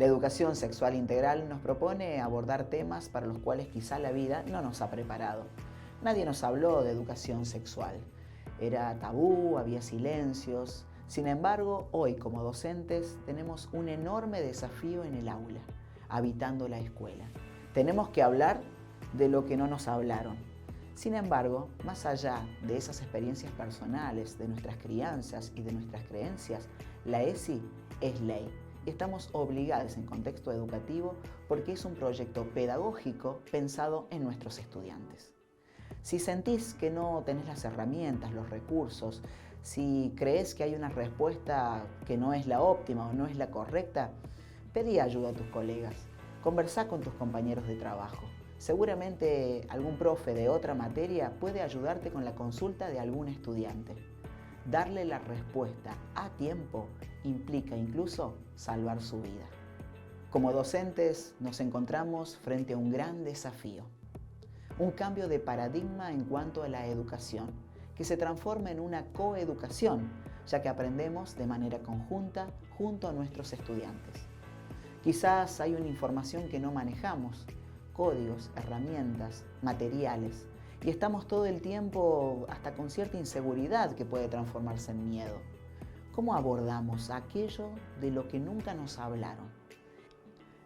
La educación sexual integral nos propone abordar temas para los cuales quizá la vida no nos ha preparado. Nadie nos habló de educación sexual. Era tabú, había silencios. Sin embargo, hoy como docentes tenemos un enorme desafío en el aula, habitando la escuela. Tenemos que hablar de lo que no nos hablaron. Sin embargo, más allá de esas experiencias personales, de nuestras crianzas y de nuestras creencias, la ESI es ley. Estamos obligados en contexto educativo porque es un proyecto pedagógico pensado en nuestros estudiantes. Si sentís que no tenés las herramientas, los recursos, si crees que hay una respuesta que no es la óptima o no es la correcta, pedí ayuda a tus colegas, conversá con tus compañeros de trabajo. Seguramente algún profe de otra materia puede ayudarte con la consulta de algún estudiante. Darle la respuesta a tiempo implica incluso salvar su vida. Como docentes nos encontramos frente a un gran desafío. Un cambio de paradigma en cuanto a la educación, que se transforma en una coeducación, ya que aprendemos de manera conjunta junto a nuestros estudiantes. Quizás hay una información que no manejamos, códigos, herramientas, materiales, y estamos todo el tiempo hasta con cierta inseguridad que puede transformarse en miedo. ¿Cómo abordamos aquello de lo que nunca nos hablaron?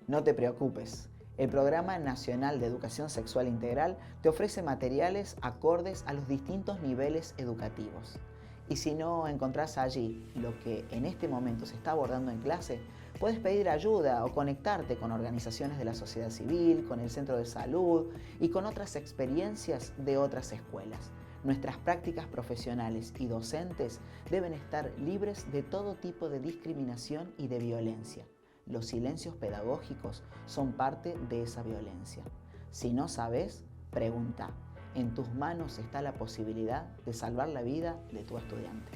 No te preocupes. El Programa Nacional de Educación Sexual Integral te ofrece materiales acordes a los distintos niveles educativos. Y si no encontrás allí lo que en este momento se está abordando en clase, puedes pedir ayuda o conectarte con organizaciones de la sociedad civil, con el centro de salud y con otras experiencias de otras escuelas. Nuestras prácticas profesionales y docentes deben estar libres de todo tipo de discriminación y de violencia. Los silencios pedagógicos son parte de esa violencia. Si no sabes, pregunta. En tus manos está la posibilidad de salvar la vida de tu estudiante.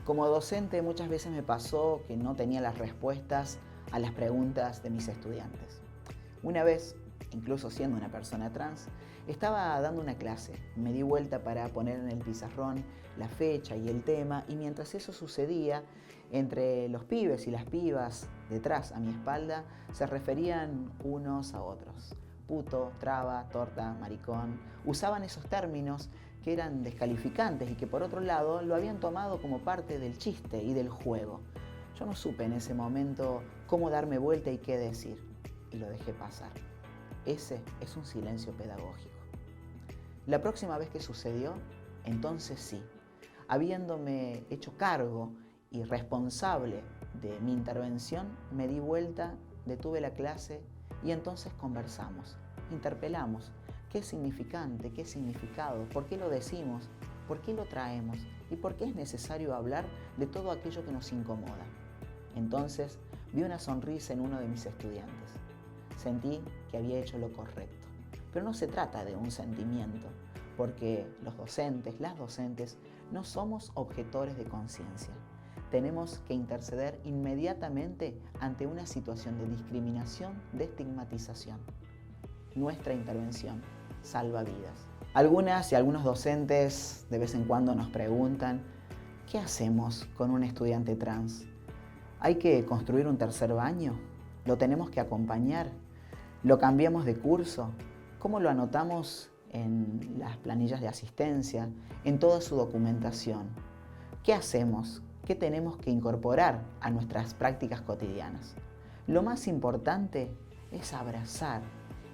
Como docente muchas veces me pasó que no tenía las respuestas a las preguntas de mis estudiantes. Una vez, incluso siendo una persona trans, estaba dando una clase. Me di vuelta para poner en el pizarrón la fecha y el tema, y mientras eso sucedía, entre los pibes y las pibas detrás a mi espalda se referían unos a otros. Puto, traba, torta, maricón. Usaban esos términos que eran descalificantes y que por otro lado lo habían tomado como parte del chiste y del juego. Yo no supe en ese momento cómo darme vuelta y qué decir, y lo dejé pasar. Ese es un silencio pedagógico. La próxima vez que sucedió, entonces sí, habiéndome hecho cargo y responsable de mi intervención, me di vuelta, detuve la clase y entonces conversamos, interpelamos. ¿Qué es significante? ¿Qué es significado? ¿Por qué lo decimos? ¿Por qué lo traemos? ¿Y por qué es necesario hablar de todo aquello que nos incomoda? Entonces vi una sonrisa en uno de mis estudiantes. Sentí que había hecho lo correcto. Pero no se trata de un sentimiento, porque los docentes, las docentes, no somos objetores de conciencia. Tenemos que interceder inmediatamente ante una situación de discriminación, de estigmatización. Nuestra intervención salva vidas. Algunas y algunos docentes de vez en cuando nos preguntan, ¿qué hacemos con un estudiante trans? ¿Hay que construir un tercer baño? ¿Lo tenemos que acompañar? ¿Lo cambiamos de curso? ¿Cómo lo anotamos en las planillas de asistencia, en toda su documentación? ¿Qué hacemos? ¿Qué tenemos que incorporar a nuestras prácticas cotidianas? Lo más importante es abrazar,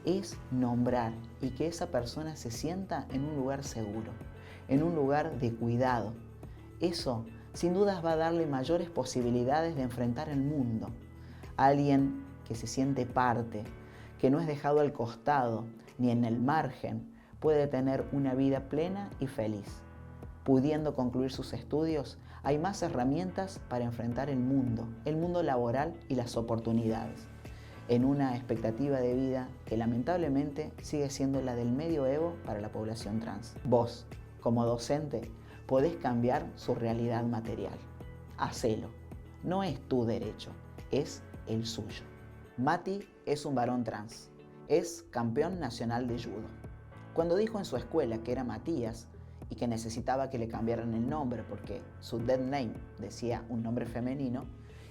es nombrar y que esa persona se sienta en un lugar seguro, en un lugar de cuidado. Eso, sin dudas, va a darle mayores posibilidades de enfrentar el mundo. Alguien que se siente parte, que no es dejado al costado ni en el margen, puede tener una vida plena y feliz. Pudiendo concluir sus estudios, hay más herramientas para enfrentar el mundo laboral y las oportunidades, en una expectativa de vida que lamentablemente sigue siendo la del medioevo para la población trans. Vos, como docente, podés cambiar su realidad material. Hacelo. No es tu derecho, es el suyo. Mati es un varón trans. Es campeón nacional de judo. Cuando dijo en su escuela que era Matías y que necesitaba que le cambiaran el nombre porque su dead name decía un nombre femenino,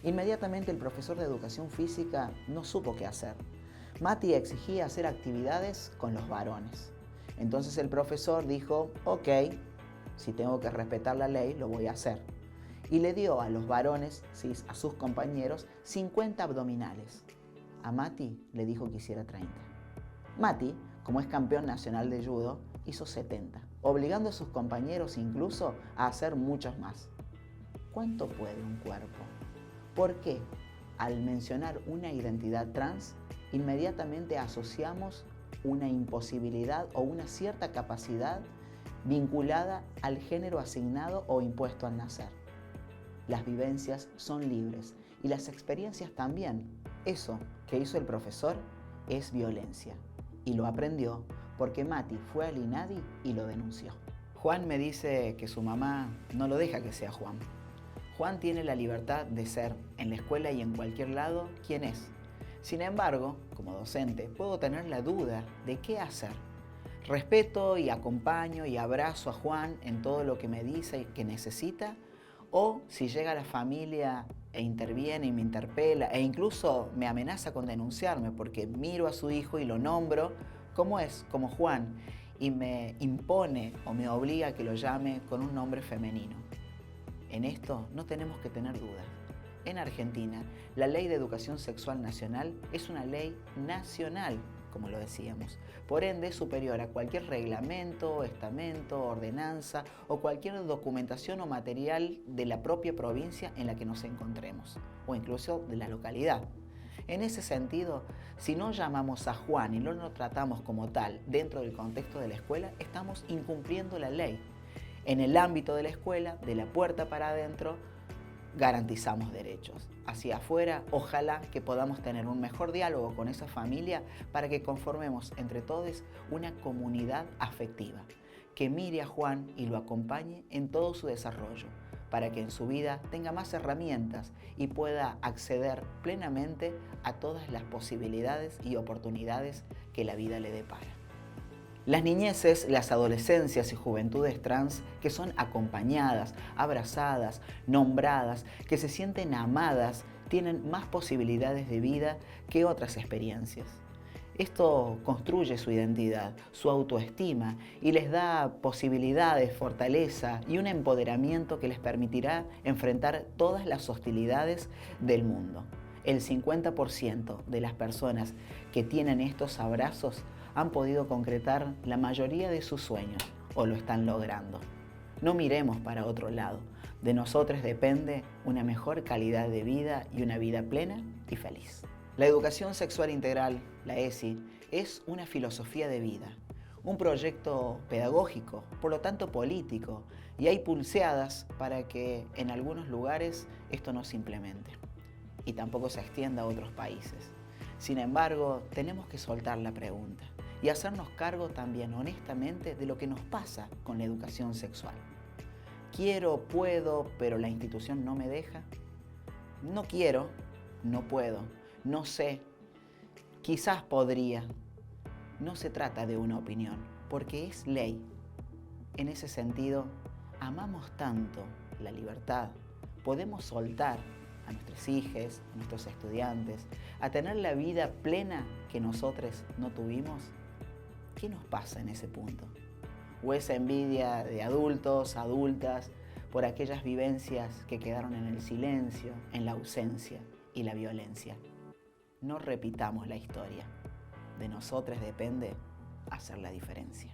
Inmediatamente el profesor de educación física no supo qué hacer. Mati exigía hacer actividades con los varones. Entonces el profesor dijo, ok, si tengo que respetar la ley, lo voy a hacer. Y le dio a los varones, sí, a sus compañeros, 50 abdominales. A Mati le dijo que hiciera 30. Mati, como es campeón nacional de judo, hizo 70, obligando a sus compañeros incluso a hacer muchos más. ¿Cuánto puede un cuerpo? ¿Por qué? Al mencionar una identidad trans, inmediatamente asociamos una imposibilidad o una cierta capacidad vinculada al género asignado o impuesto al nacer. Las vivencias son libres y las experiencias también. Eso que hizo el profesor es violencia y lo aprendió porque Mati fue al INADI y lo denunció. Juan me dice que su mamá no lo deja que sea Juan. Juan tiene la libertad de ser, en la escuela y en cualquier lado, quien es. Sin embargo, como docente, puedo tener la duda de qué hacer. Respeto y acompaño y abrazo a Juan en todo lo que me dice y que necesita, o si llega a la familia e interviene y me interpela e incluso me amenaza con denunciarme porque miro a su hijo y lo nombro, como es, como Juan, y me impone o me obliga a que lo llame con un nombre femenino. En esto no tenemos que tener dudas. En Argentina, la Ley de Educación Sexual Nacional es una ley nacional, como lo decíamos. Por ende, es superior a cualquier reglamento, estamento, ordenanza o cualquier documentación o material de la propia provincia en la que nos encontremos, o incluso de la localidad. En ese sentido, si no llamamos a Juan y no lo tratamos como tal dentro del contexto de la escuela, estamos incumpliendo la ley. En el ámbito de la escuela, de la puerta para adentro, garantizamos derechos. Hacia afuera, ojalá que podamos tener un mejor diálogo con esa familia para que conformemos entre todos una comunidad afectiva, que mire a Juan y lo acompañe en todo su desarrollo, para que en su vida tenga más herramientas y pueda acceder plenamente a todas las posibilidades y oportunidades que la vida le depara. Las niñeces, las adolescencias y juventudes trans que son acompañadas, abrazadas, nombradas, que se sienten amadas, tienen más posibilidades de vida que otras experiencias. Esto construye su identidad, su autoestima y les da posibilidades, fortaleza y un empoderamiento que les permitirá enfrentar todas las hostilidades del mundo. El 50% de las personas que tienen estos abrazos han podido concretar la mayoría de sus sueños o lo están logrando. No miremos para otro lado. De nosotros depende una mejor calidad de vida y una vida plena y feliz. La educación sexual integral, la ESI, es una filosofía de vida, un proyecto pedagógico, por lo tanto político, y hay pulseadas para que en algunos lugares esto no se implemente y tampoco se extienda a otros países. Sin embargo, tenemos que soltar la pregunta y hacernos cargo también honestamente de lo que nos pasa con la educación sexual. Quiero, puedo, pero la institución no me deja. No quiero, no puedo, no sé, quizás podría. No se trata de una opinión, porque es ley. En ese sentido, amamos tanto la libertad, podemos soltar a nuestros hijos, a nuestros estudiantes, a tener la vida plena que nosotros no tuvimos. ¿Qué nos pasa en ese punto? ¿O esa envidia de adultos, adultas, por aquellas vivencias que quedaron en el silencio, en la ausencia y la violencia? No repitamos la historia. De nosotros depende hacer la diferencia.